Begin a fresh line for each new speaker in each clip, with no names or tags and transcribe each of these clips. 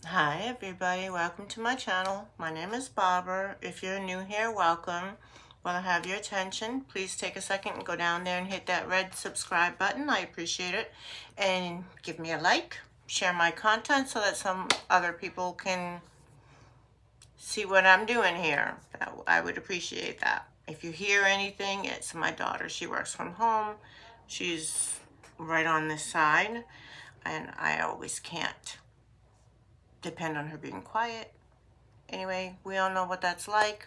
Hi everybody, welcome to my channel. My name is Barbara. If you're new here, welcome. While I have your attention, please take a second and go down there and hit that red subscribe button. I appreciate it. And give me a like, share my content so that some other people can see what I'm doing here. I would appreciate that. If you hear anything, it's my daughter. She works from home. She's right on this side, and I always can't depend on her being quiet. Anyway, we all know what that's like.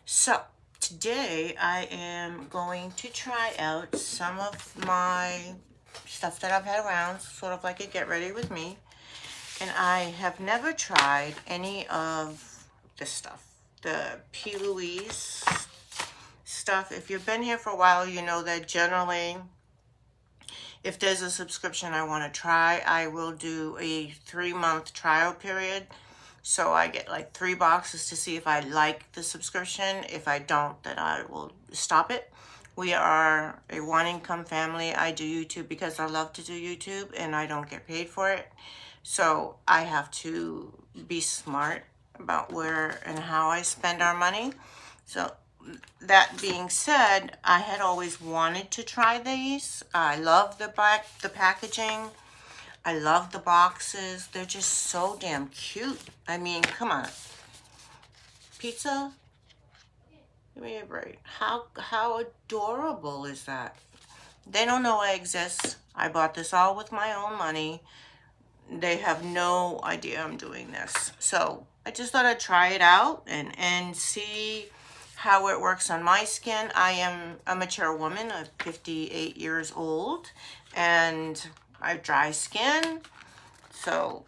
So today I am going to try out some of my stuff that I've had around, sort of like a get ready with me. And I have never tried any of this stuff. The Plouise stuff. If you've been here for a while, you know that generally if there's a subscription I want to try, I will do a 3-month trial period. So I get like 3 boxes to see if I like the subscription. If I don't, then I will stop it. We are a one-income family. I do YouTube because I love to do YouTube and I don't get paid for it. So I have to be smart about where and how I spend our money. So that being said, I had always wanted to try these. I love the packaging. I love the boxes. They're just so damn cute. I mean, come on. Pizza? Give me a break. How adorable is that? They don't know I exist. I bought this all with my own money. They have no idea I'm doing this. So I just thought I'd try it out and see how it works on my skin. I am a mature woman. I'm 58 years old and I have dry skin. So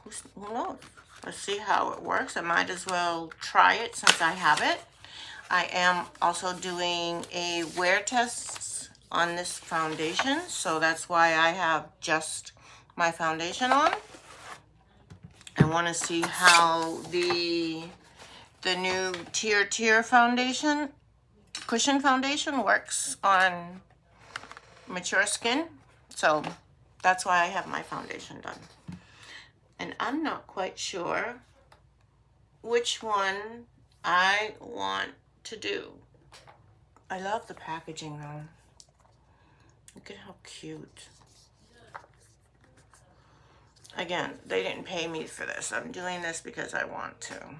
who knows? Let's see how it works. I might as well try it since I have it. I am also doing a wear test on this foundation. So that's why I have just my foundation on. I want to see how the new Tier foundation, cushion foundation works on mature skin. So that's why I have my foundation done. And I'm not quite sure which one I want to do. I love the packaging though. Look at how cute. Again, they didn't pay me for this. I'm doing this because I want to.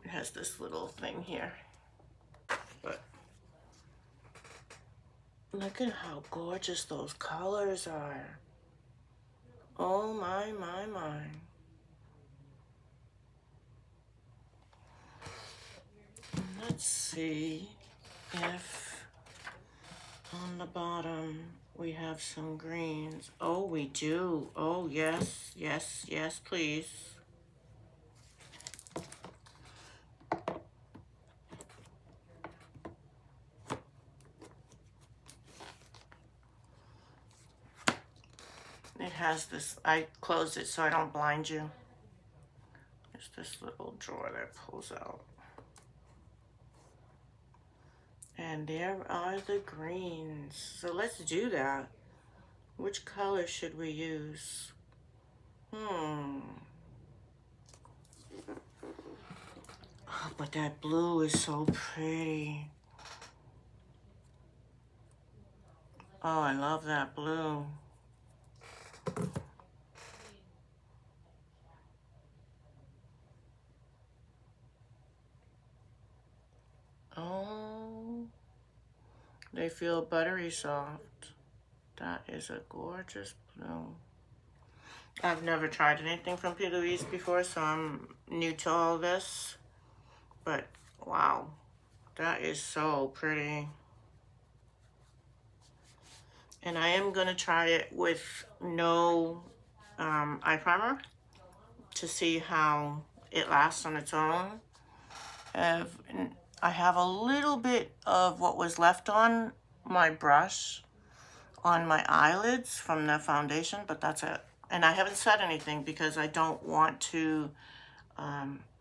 It has this little thing here. But look at how gorgeous those colors are. Oh my, my, my. Let's see if on the bottom we have some greens. Oh, we do. Oh, yes, yes, yes, please. It has this, I closed it so I don't blind you. There's this little drawer that pulls out. And there are the greens. So let's do that. Which color should we use? Oh, but that blue is so pretty. Oh, I love that blue. Oh, they feel buttery soft. That is a gorgeous blue. I've never tried anything from Plouise before, so I'm new to all this. But wow, that is so pretty. And I am gonna try it with no eye primer to see how it lasts on its own. I have a little bit of what was left on my brush on my eyelids from the foundation, but that's it. And I haven't said anything because I don't want to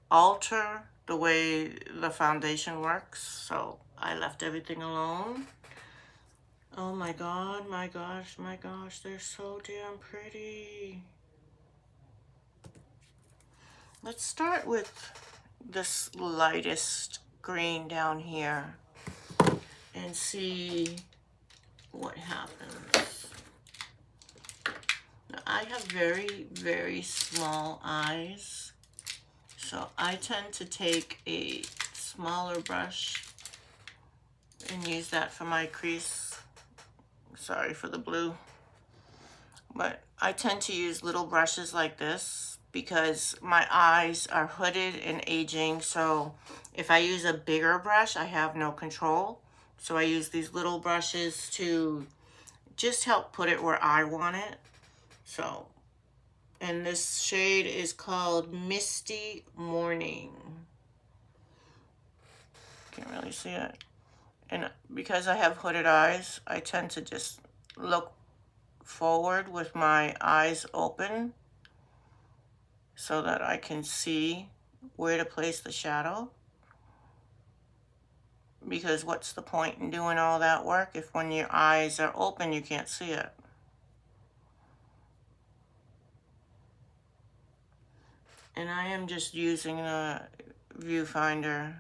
alter the way the foundation works, so I left everything alone. Oh my god, my gosh, they're so damn pretty. Let's start with this lightest green down here and see what happens. Now, I have very, very small eyes, so I tend to take a smaller brush and use that for my crease. Sorry for the blue. But I tend to use little brushes like this because my eyes are hooded and aging, so if I use a bigger brush, I have no control. So I use these little brushes to just help put it where I want it. So, and this shade is called Misty Morning. Can't really see it. And because I have hooded eyes, I tend to just look forward with my eyes open so that I can see where to place the shadow. Because what's the point in doing all that work if when your eyes are open you can't see it? And I am just using the viewfinder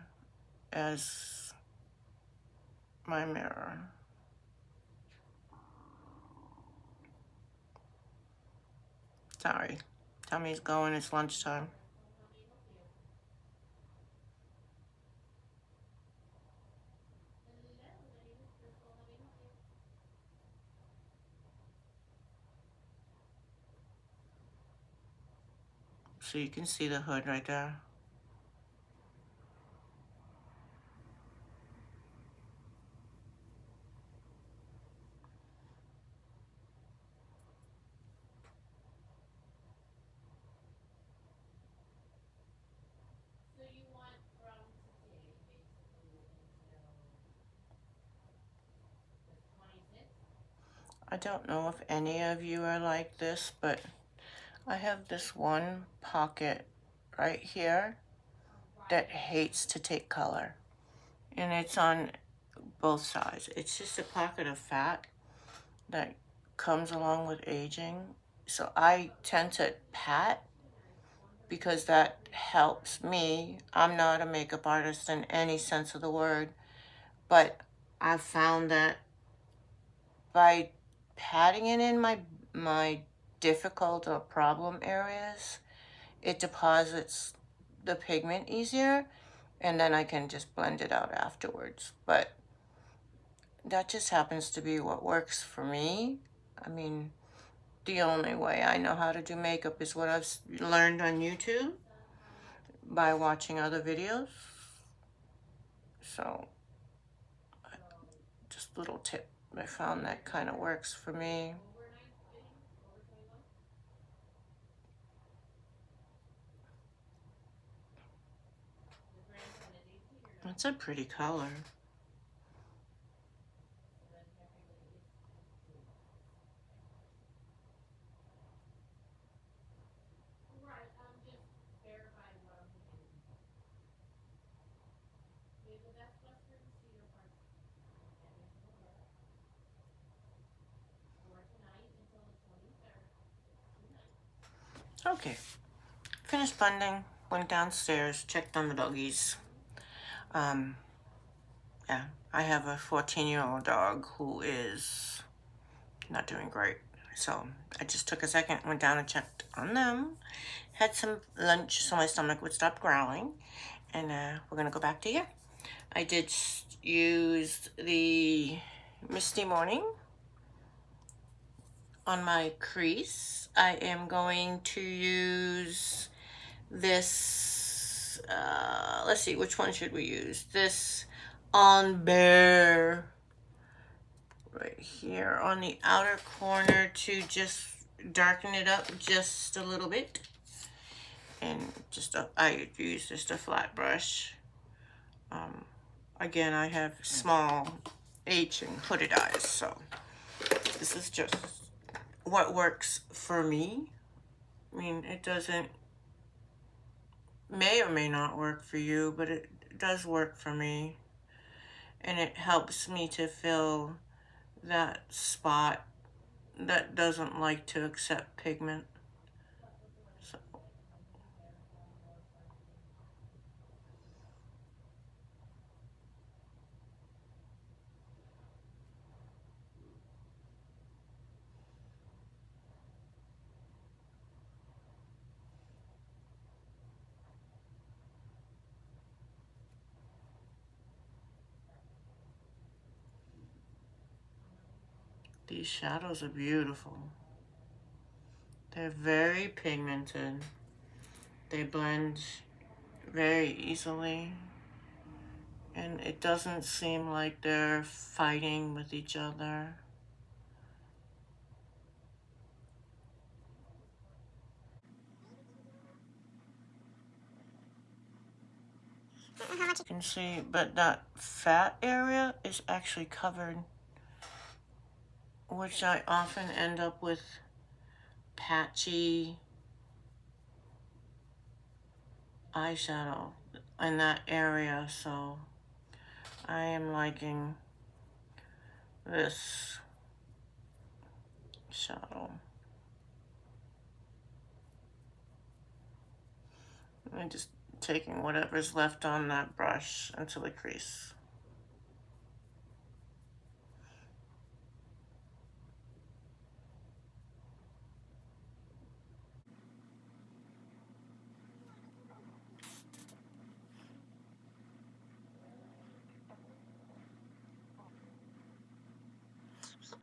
as my mirror. Sorry, Tummy's going, it's lunchtime. So you can see the hood right there. I don't know if any of you are like this, but I have this one pocket right here that hates to take color. And it's on both sides. It's just a pocket of fat that comes along with aging. So I tend to pat because that helps me. I'm not a makeup artist in any sense of the word, but I've found that by patting it in my difficult or problem areas, it deposits the pigment easier, and then I can just blend it out afterwards. But that just happens to be what works for me. I mean, the only way I know how to do makeup is what I've learned on YouTube by watching other videos. So, just a little tip. I found that kind of works for me. It's a pretty color. Okay, finished blending, went downstairs, checked on the doggies. Yeah, I have a 14-year-old dog who is not doing great. So I just took a second, went down and checked on them, had some lunch so my stomach would stop growling, and we're gonna go back to here. I did use the Misty Morning on my crease. I am going to use this, let's see, which one should we use? This On Bare right here on the outer corner to just darken it up just a little bit. And just I use just a flat brush. Again, I have small H and hooded eyes, so this is just what works for me. I mean, it may or may not work for you, but it does work for me. And it helps me to fill that spot that doesn't like to accept pigment. So These shadows are beautiful. They're very pigmented. They blend very easily. And it doesn't seem like they're fighting with each other. You can see, but that fat area is actually covered, which I often end up with patchy eyeshadow in that area, so I am liking this shadow. I'm just taking whatever's left on that brush into the crease.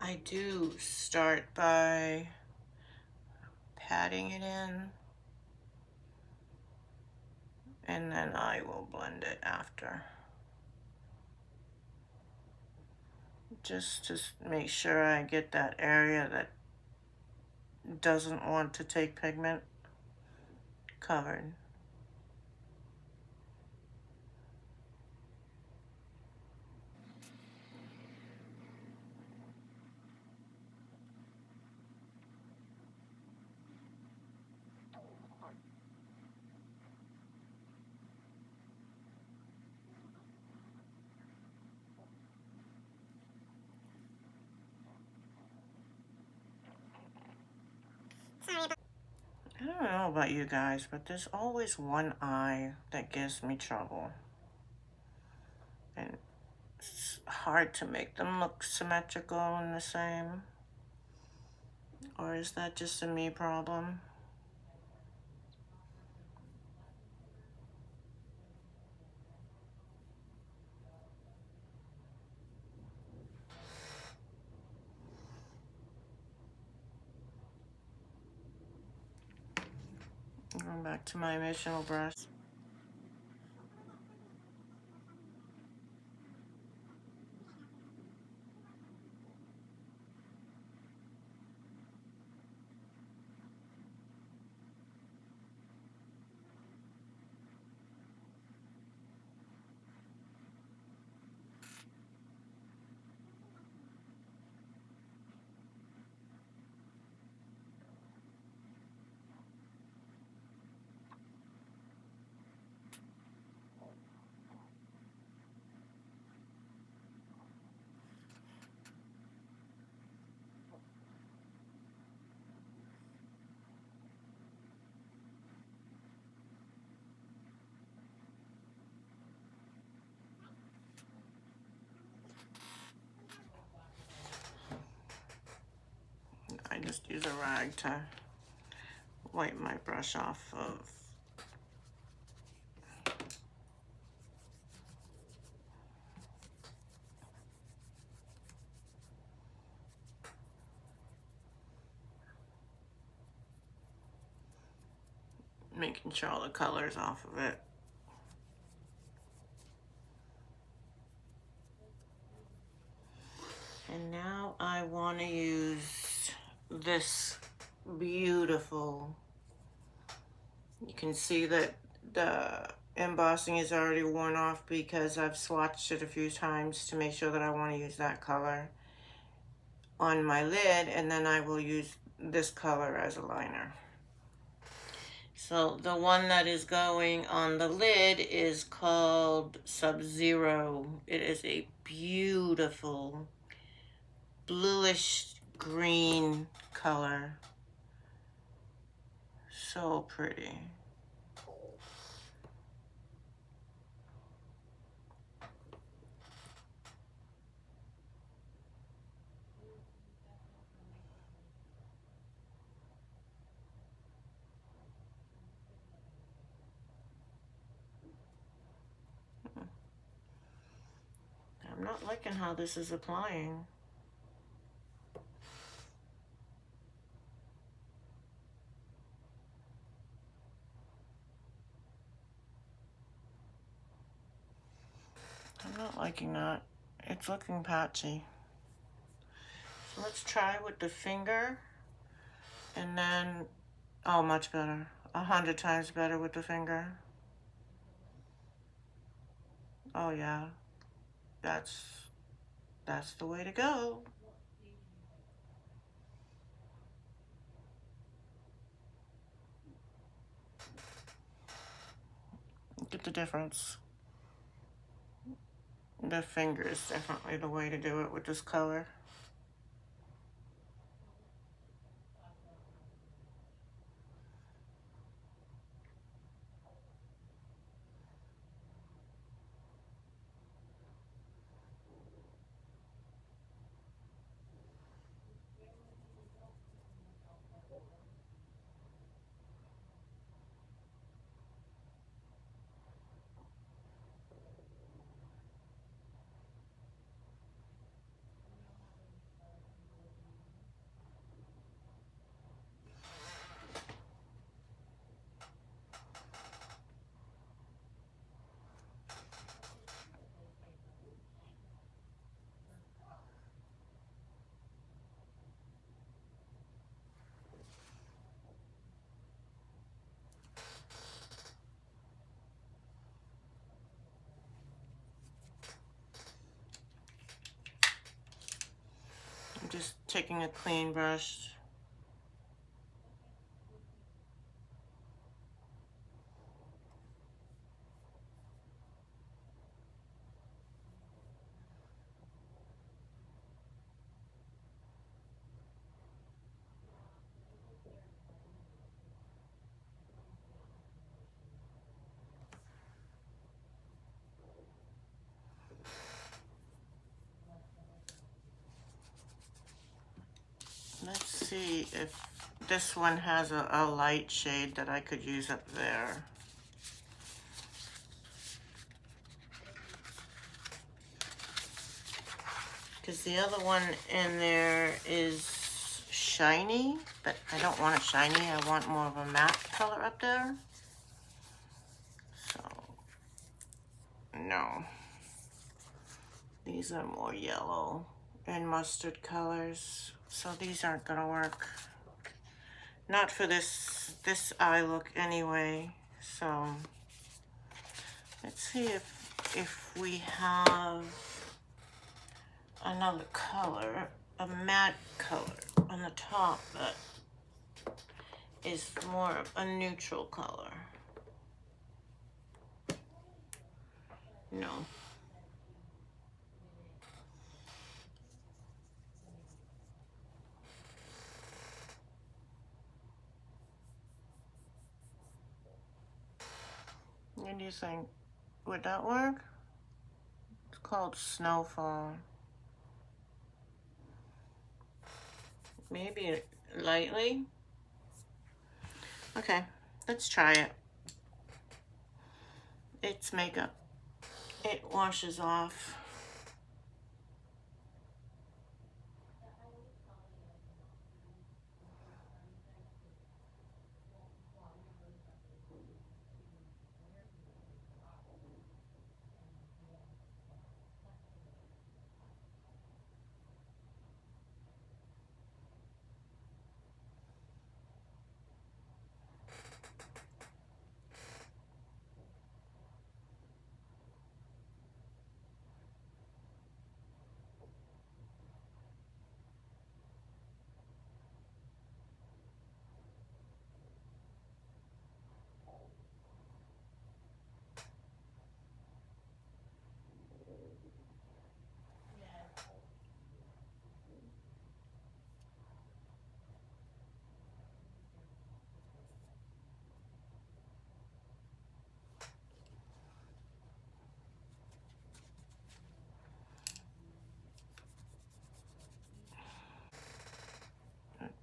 I do start by patting it in, and then I will blend it after. Just to make sure I get that area that doesn't want to take pigment covered. I don't know about you guys, but there's always one eye that gives me trouble. And it's hard to make them look symmetrical and the same. Or is that just a me problem? Going back to my original brush. I just use a rag to wipe my brush off of. Making sure all the color's off of it. And now I want to use this beautiful, you can see that the embossing is already worn off because I've swatched it a few times to make sure that I want to use that color on my lid, and then I will use this color as a liner. So the one that is going on the lid is called Sub-Zero. It is a beautiful bluish green color. So pretty. I'm not liking how this is applying. not liking that. It's looking patchy. So let's try with the finger. And then, oh, much better. 100 times better with the finger. Oh yeah, that's the way to go. Look at the difference. The finger is definitely the way to do it with this color. I'm just taking a clean brush. Let's see if this one has a light shade that I could use up there. Because the other one in there is shiny, but I don't want it shiny. I want more of a matte color up there. So, no. These are more yellow and mustard colors. So these aren't gonna work. Not for this eye look anyway. So let's see if we have another color, a matte color on the top that is more of a neutral color. No. What do you think? Would that work? It's called Snowfall. Maybe lightly. Okay, let's try it. It's makeup. It washes off.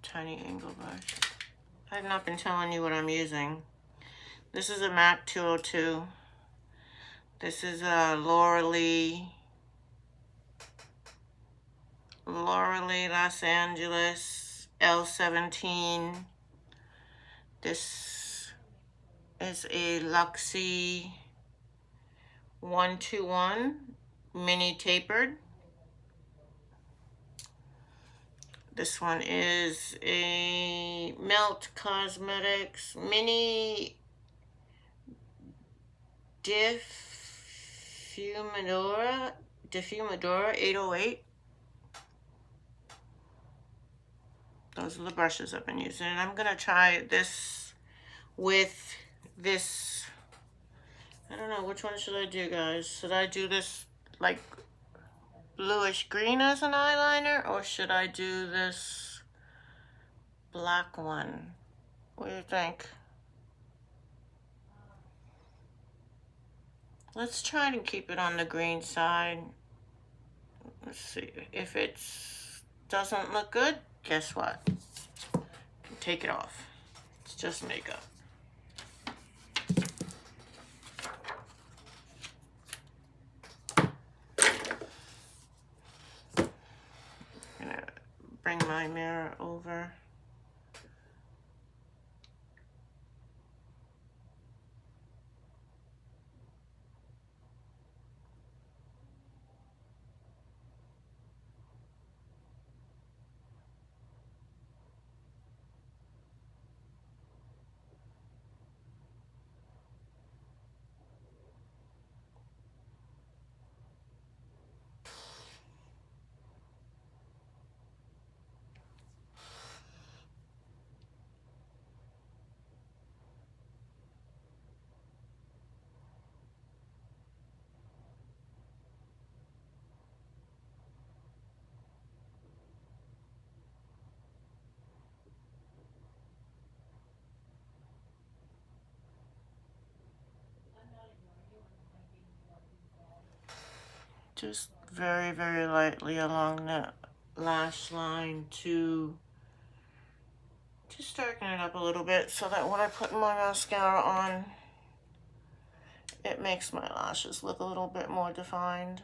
Tiny angle brush. I've not been telling you what I'm using. This is a MAC 202. This is a LauraLeeLosAngeles L17. This is a Luxie 121 mini tapered. This one is a Melt Cosmetics mini Diffumadora 808. Those are the brushes I've been using, and I'm gonna try this with this. I don't know, which one should I do, guys? Should I do this like bluish green as an eyeliner, or should I do this black one? What do you think? Let's try to keep it on the green side. Let's see. If it doesn't look good, guess what? Take it off. It's just makeup. I'm gonna bring my mirror over. Just very, very lightly along the lash line to just darken it up a little bit so that when I put my mascara on, it makes my lashes look a little bit more defined.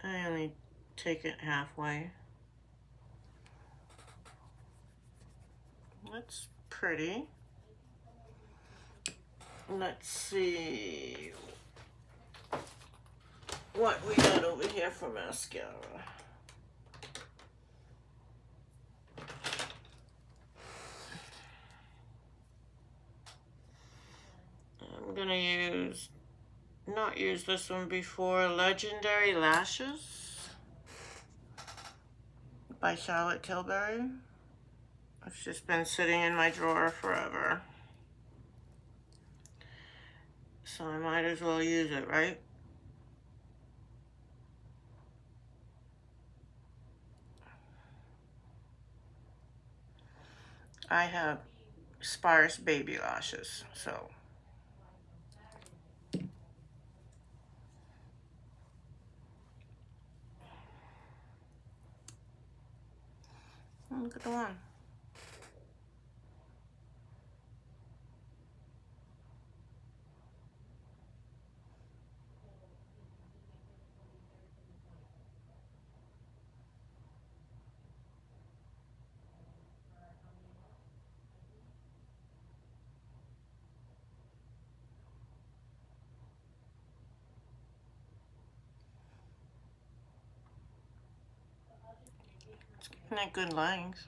I only take it halfway. That's pretty. Let's see what we got over here for mascara. I'm gonna not use this one before, Legendary Lashes by Charlotte Tilbury. It's just been sitting in my drawer forever, so I might as well use it, right? I have sparse baby lashes, so look at the one. It's giving it good length.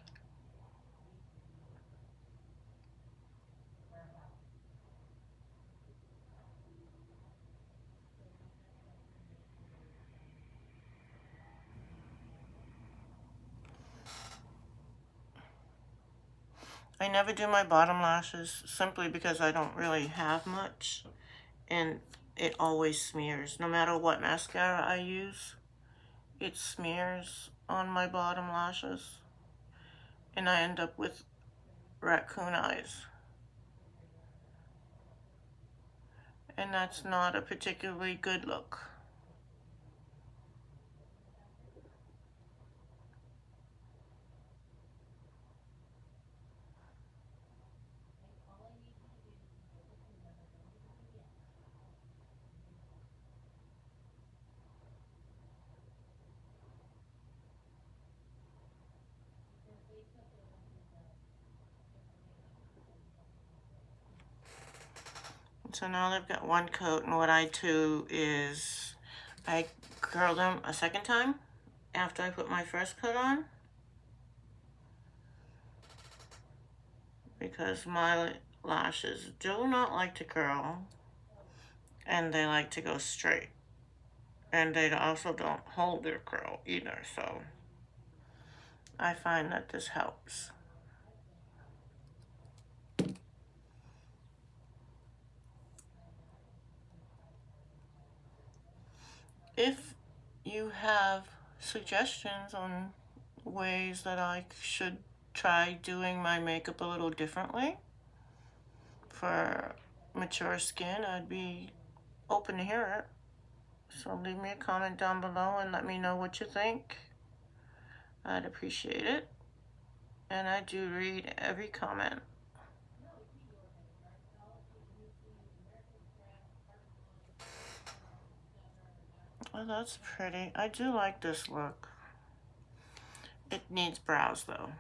I never do my bottom lashes simply because I don't really have much, and it always smears. No matter what mascara I use, it smears on my bottom lashes, and I end up with raccoon eyes. And that's not a particularly good look. So now they've got one coat, and what I do is I curl them a second time after I put my first coat on, because my lashes do not like to curl, and they like to go straight, and they also don't hold their curl either, so I find that this helps. If you have suggestions on ways that I should try doing my makeup a little differently for mature skin, I'd be open to hear it. So leave me a comment down below and let me know what you think. I'd appreciate it. And I do read every comment. Oh, that's pretty. I do like this look. It needs brows though.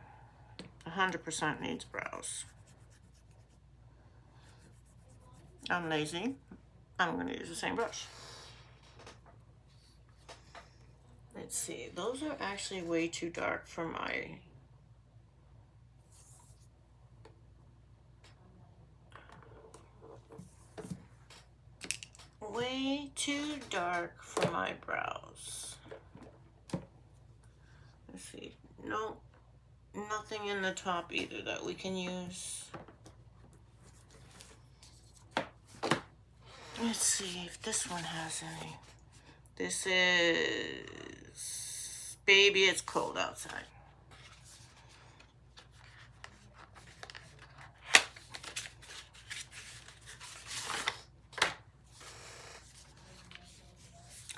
100% needs brows. I'm lazy. I'm gonna use the same brush. Let's see, those are actually way too dark for my brows. Let's see, no, nothing in the top either that we can use. Let's see if this one has any. This is Baby It's Cold Outside.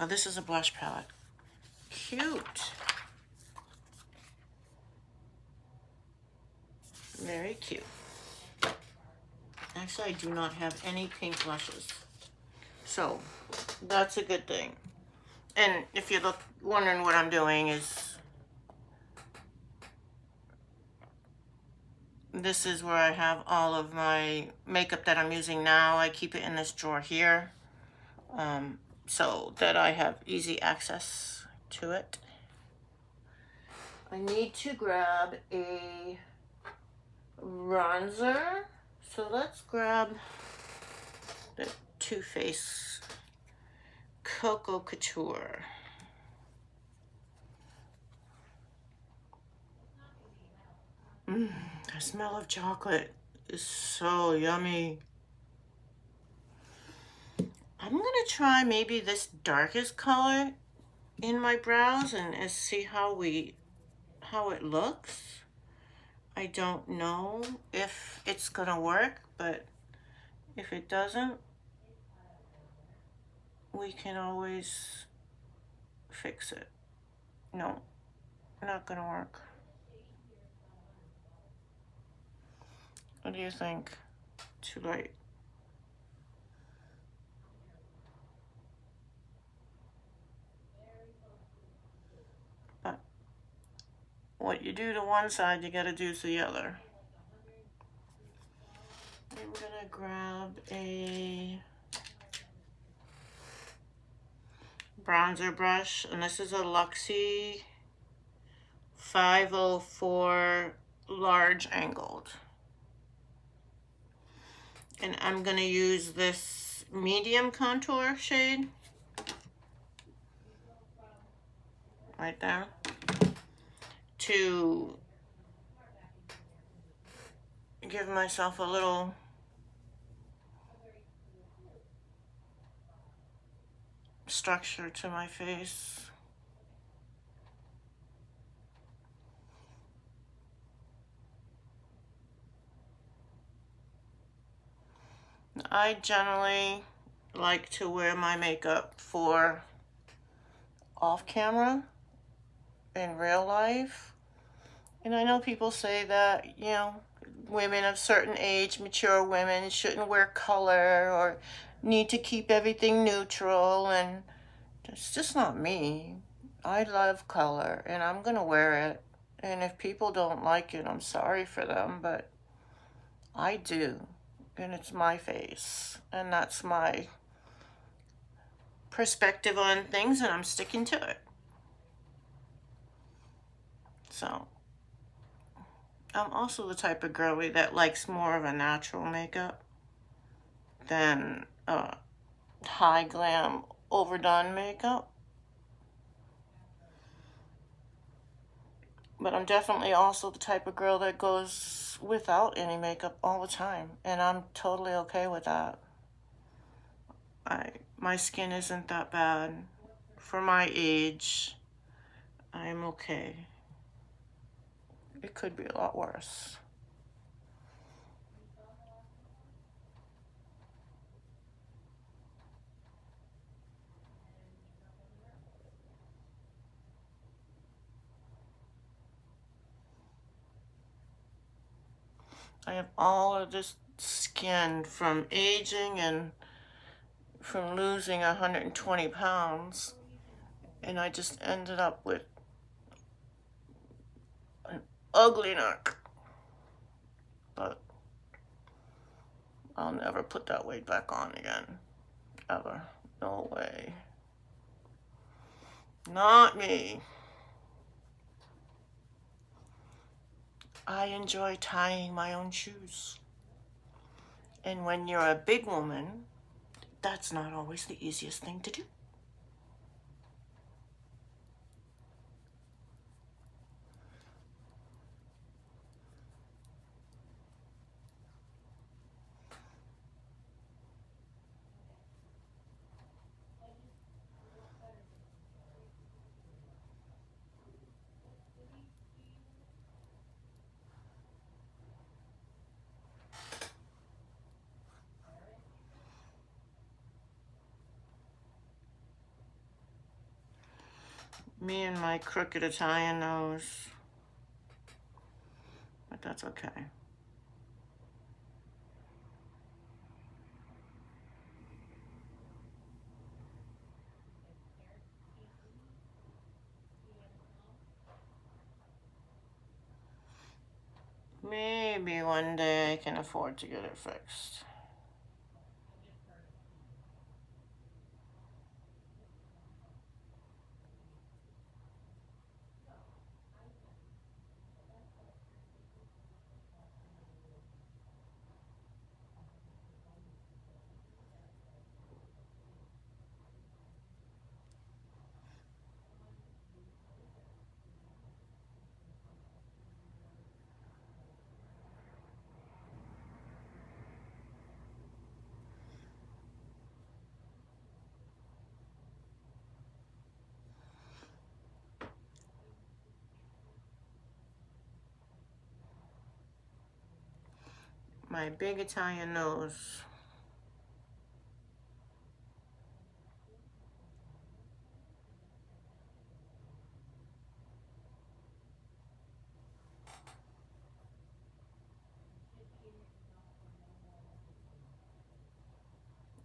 Oh, this is a blush palette. Cute. Very cute. Actually, I do not have any pink blushes, so that's a good thing. And if you're wondering what I'm doing, is this is where I have all of my makeup that I'm using now. I keep it in this drawer here, so that I have easy access to it. I need to grab a bronzer, so let's grab the Too Faced Cocoa Couture. The smell of chocolate is so yummy. I'm gonna try maybe this darkest color in my brows and see how it looks. I don't know if it's gonna work, but if it doesn't, we can always fix it. No, not gonna work. What do you think? Too late. But what you do to one side, you gotta do to the other. I'm gonna grab a bronzer brush, and this is a Luxie 504 large angled. And I'm gonna use this medium contour shade right there to give myself a little structure to my face. I generally like to wear my makeup for off camera in real life. And I know people say that, you know, women of certain age, mature women, shouldn't wear color or need to keep everything neutral, and it's just not me. I love color and I'm gonna wear it. And if people don't like it, I'm sorry for them, but I do. And it's my face. And that's my perspective on things, and I'm sticking to it. So, I'm also the type of girly that likes more of a natural makeup than high glam, overdone makeup. But I'm definitely also the type of girl that goes without any makeup all the time, and I'm totally okay with that. My skin isn't that bad. For my age, I'm okay. It could be a lot worse. I have all of this skin from aging and from losing 120 pounds, and I just ended up with an ugly neck. But I'll never put that weight back on again. Ever. No way. Not me. I enjoy tying my own shoes. And when you're a big woman, that's not always the easiest thing to do. Me and my crooked Italian nose. But that's okay. Maybe one day I can afford to get it fixed. my big Italian nose.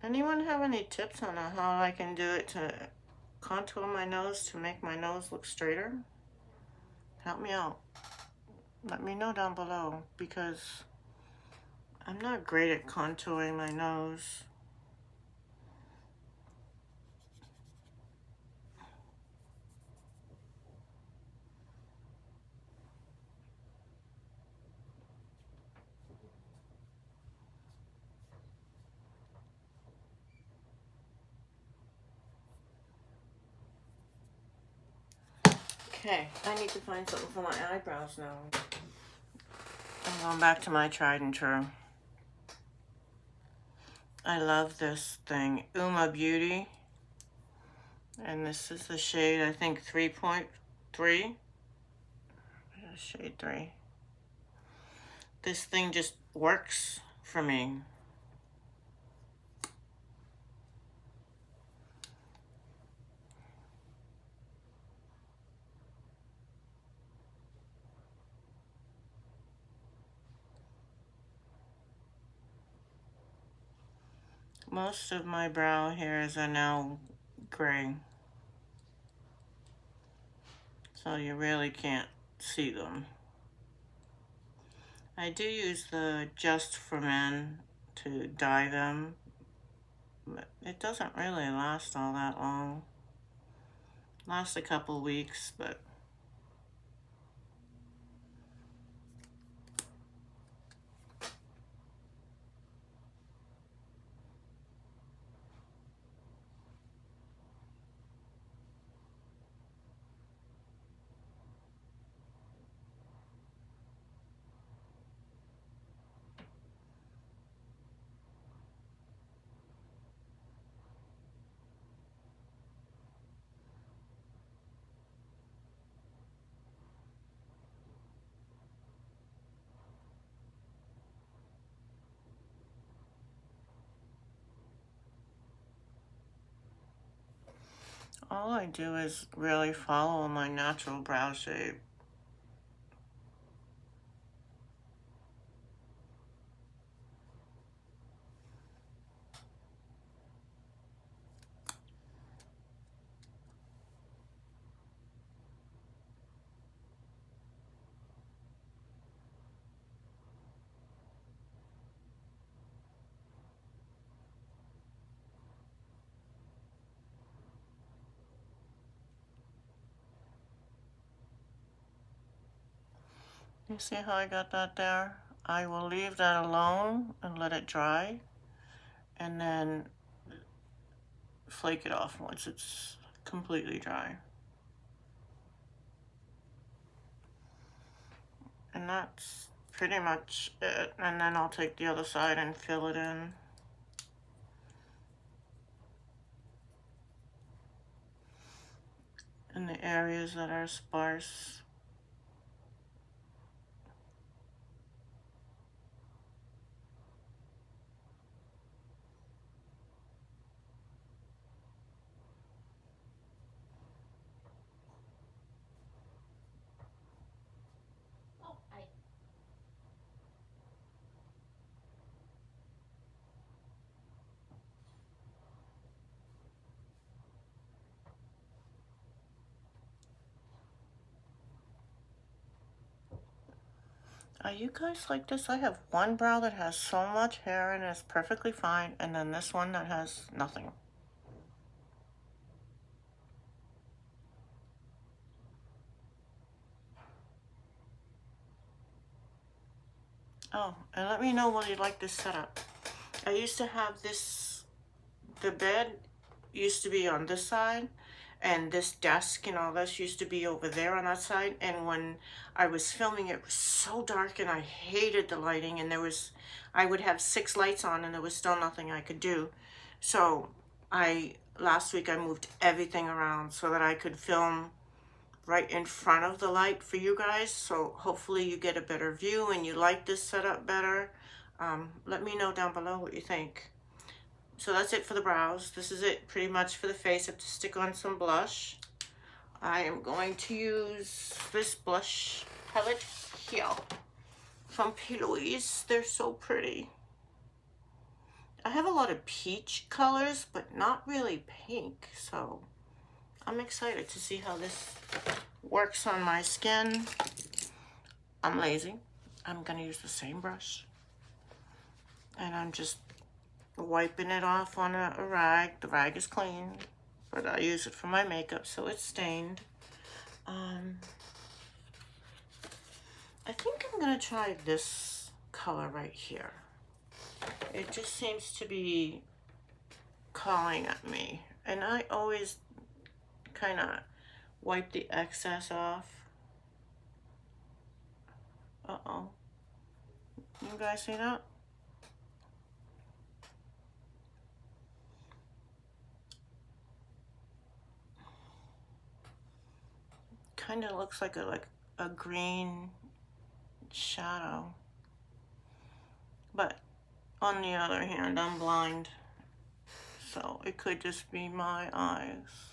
Anyone have any tips on how I can do it to contour my nose to make my nose look straighter? Help me out. Let me know down below, because I'm not great at contouring my nose. Okay, I need to find something for my eyebrows now. I'm going back to my tried and true. I love this thing, Beauty. And this is the shade, I think, 3.3. Shade 3. This thing just works for me. Most of my brow hairs are now gray, so you really can't see them. I do use the Just for Men to dye them, but it doesn't really last all that long. Lasts a couple weeks, but all I do is really follow my natural brow shape. You see how I got that there? I will leave that alone and let it dry, and then flake it off once it's completely dry. And that's pretty much it. And then I'll take the other side and fill it in. In the areas that are sparse. Are you guys like this? I have one brow that has so much hair and it's perfectly fine, and then this one that has nothing. Oh, and let me know whether you like this setup. I used to have this, the bed used to be on this side, and this desk and all this used to be over there on that side, and when I was filming it was so dark and I hated the lighting, and I would have 6 lights on and there was still nothing I could do. So last week I moved everything around so that I could film right in front of the light for you guys, so hopefully you get a better view and you like this setup better. Let me know down below what you think. So that's it for the brows. This is it pretty much for the face. I have to stick on some blush. I am going to use this blush palette here from Plouise. They're so pretty. I have a lot of peach colors, but not really pink, so I'm excited to see how this works on my skin. I'm lazy. I'm gonna use the same brush, and I'm just wiping it off on a rag. The rag is clean, but I use it for my makeup, so it's stained. I think I'm gonna try this color right here. It just seems to be calling at me, and I always kind of wipe the excess off. Uh-oh. You guys see that? Kind of looks like a green shadow. But on the other hand, I'm blind, so it could just be my eyes.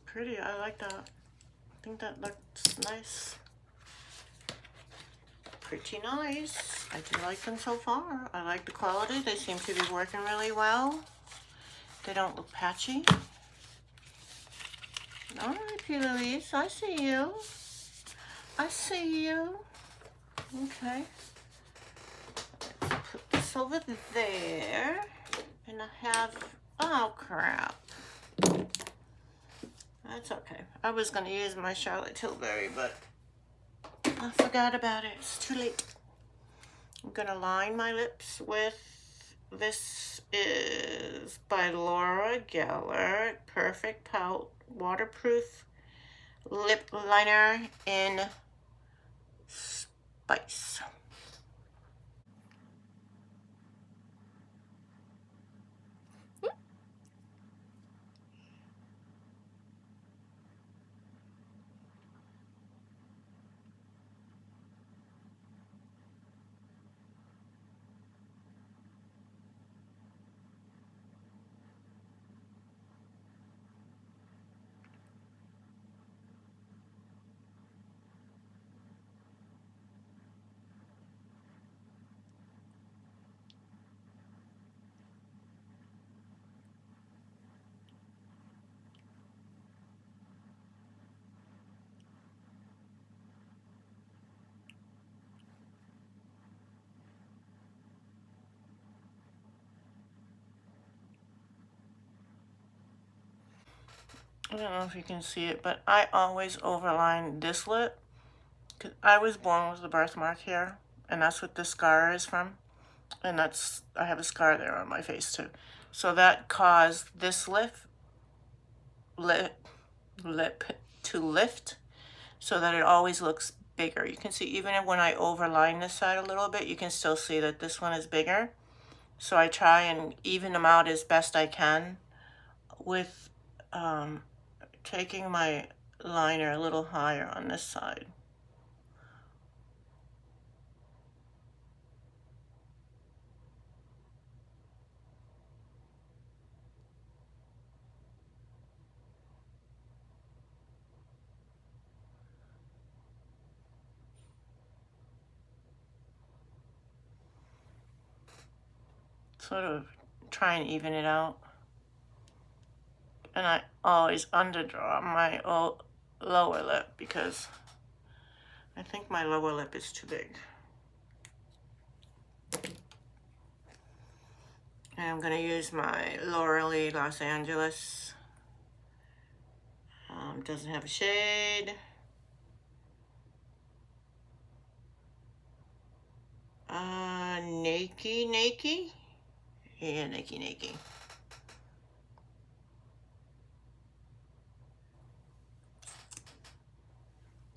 Pretty, I like that. I think that looks nice. Pretty nice. I do like them so far. I like the quality. They seem to be working really well. They don't look patchy. All right, Plouise, I see you. I see you. Okay. Let's put this over there. And I have, oh crap. That's okay. I was going to use my Charlotte Tilbury, but I forgot about it. It's too late. I'm going to line my lips with, this is by LauraLeeLosAngeles, Perfect Pout Waterproof Lip Liner in Spice. I don't know if you can see it, but I always overline this lip. 'Cause I was born with a birthmark here, and that's what this scar is from. And that's, I have a scar there on my face too. So that caused this lip to lift so that it always looks bigger. You can see even when I overline this side a little bit, you can still see that this one is bigger. So I try and even them out as best I can with taking my liner a little higher on this side. sort of try and even it out. And I always underdraw my lower lip because I think my lower lip is too big. And I'm going to use my LauraLeeLosAngeles. Doesn't have a shade. Nakey? Yeah, nakey.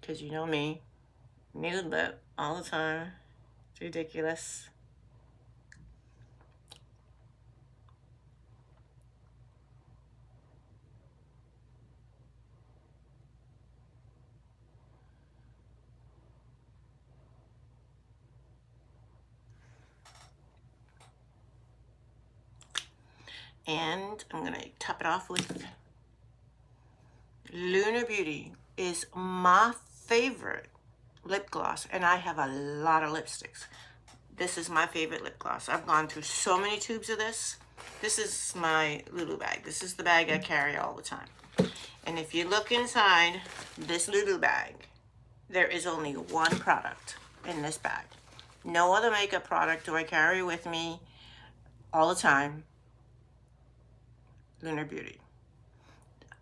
Because you know me, nude lip all the time. It's ridiculous. And I'm going to top it off with Lunarbeauty. Is my favorite lip gloss, and I have a lot of lipsticks. This is my favorite lip gloss. I've gone through so many tubes of this. This is my Lulu bag. This is the bag I carry all the time. And if you look inside this Lulu bag, there is only one product in this bag. No other makeup product do I carry with me all the time. Lunarbeauty.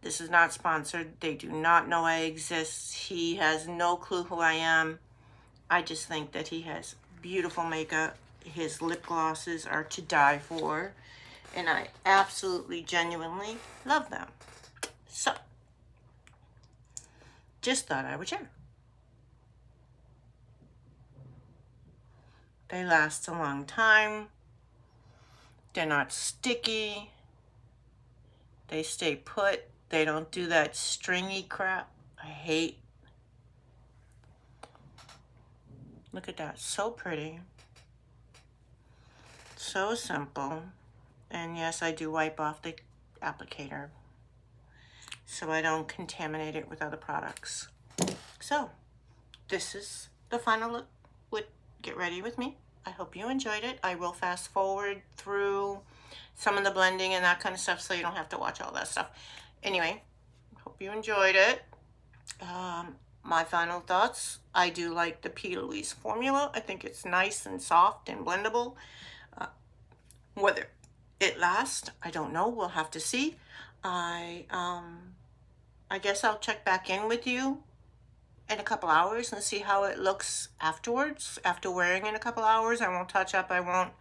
This is not sponsored. They do not know I exist. He has no clue who I am. I just think that he has beautiful makeup. His lip glosses are to die for. And I absolutely, genuinely love them. So, just thought I would share. They last a long time. They're not sticky. They stay put. They don't do that stringy crap I hate. Look at that, so pretty. So simple. And yes, I do wipe off the applicator so I don't contaminate it with other products. So, this is the final look with Get Ready With Me. I hope you enjoyed it. I will fast forward through some of the blending and that kind of stuff so you don't have to watch all that stuff. Anyway, hope you enjoyed it. My final thoughts, I do like the Plouise formula. I think it's nice and soft and blendable. Whether it lasts, I don't know. We'll have to see. I guess I'll check back in with you in a couple hours and see how it looks afterwards. After wearing it a couple hours, I won't touch up. I won't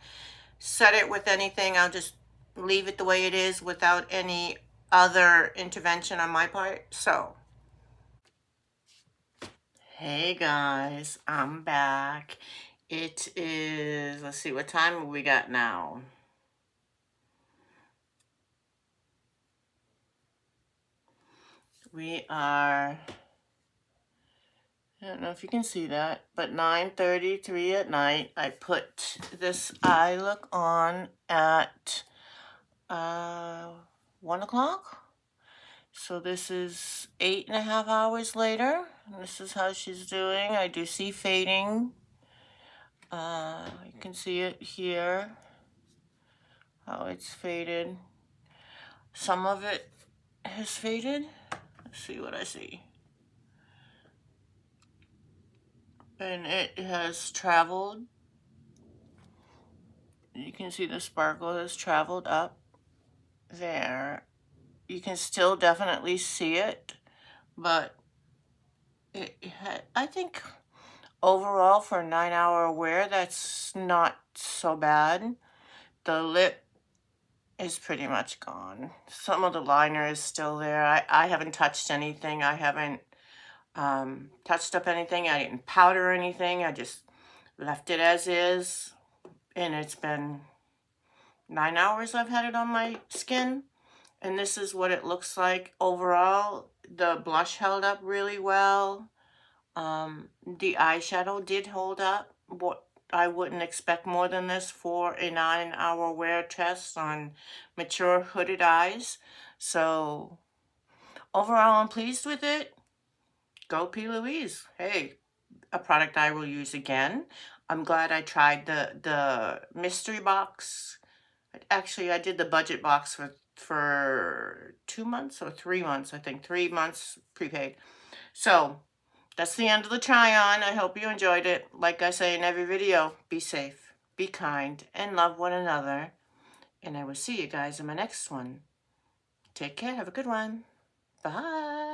set it with anything. I'll just leave it the way it is without any other intervention on my part. So, hey guys, I'm back. It is, let's see, what time we got now? We are, I don't know if you can see that, but 9:33 at night. I put this eye look on at 1 o'clock. So this is 8.5 hours later. This is how she's doing. I do see fading. You can see it here, how it's faded. Some of it has faded. Let's see what I see. And it has traveled. You can see the sparkle has traveled up there. You can still definitely see it, but I think overall for a 9-hour wear, that's not so bad. The lip is pretty much gone. Some of the liner is still there. I haven't touched anything. I haven't touched up anything. I didn't powder anything. I just left it as is. And it's been 9 hours I've had it on my skin. And this is what it looks like overall. The blush held up really well. The eyeshadow did hold up. What I wouldn't expect more than this for a 9-hour wear test on mature hooded eyes. So overall, I'm pleased with it. Go Plouise. Hey, a product I will use again. I'm glad I tried the mystery box Actually, I did the budget box for 2 months or 3 months, I think. 3 months prepaid. So, that's the end of the try-on. I hope you enjoyed it. Like I say in every video, be safe, be kind, and love one another. And I will see you guys in my next one. Take care. Have a good one. Bye.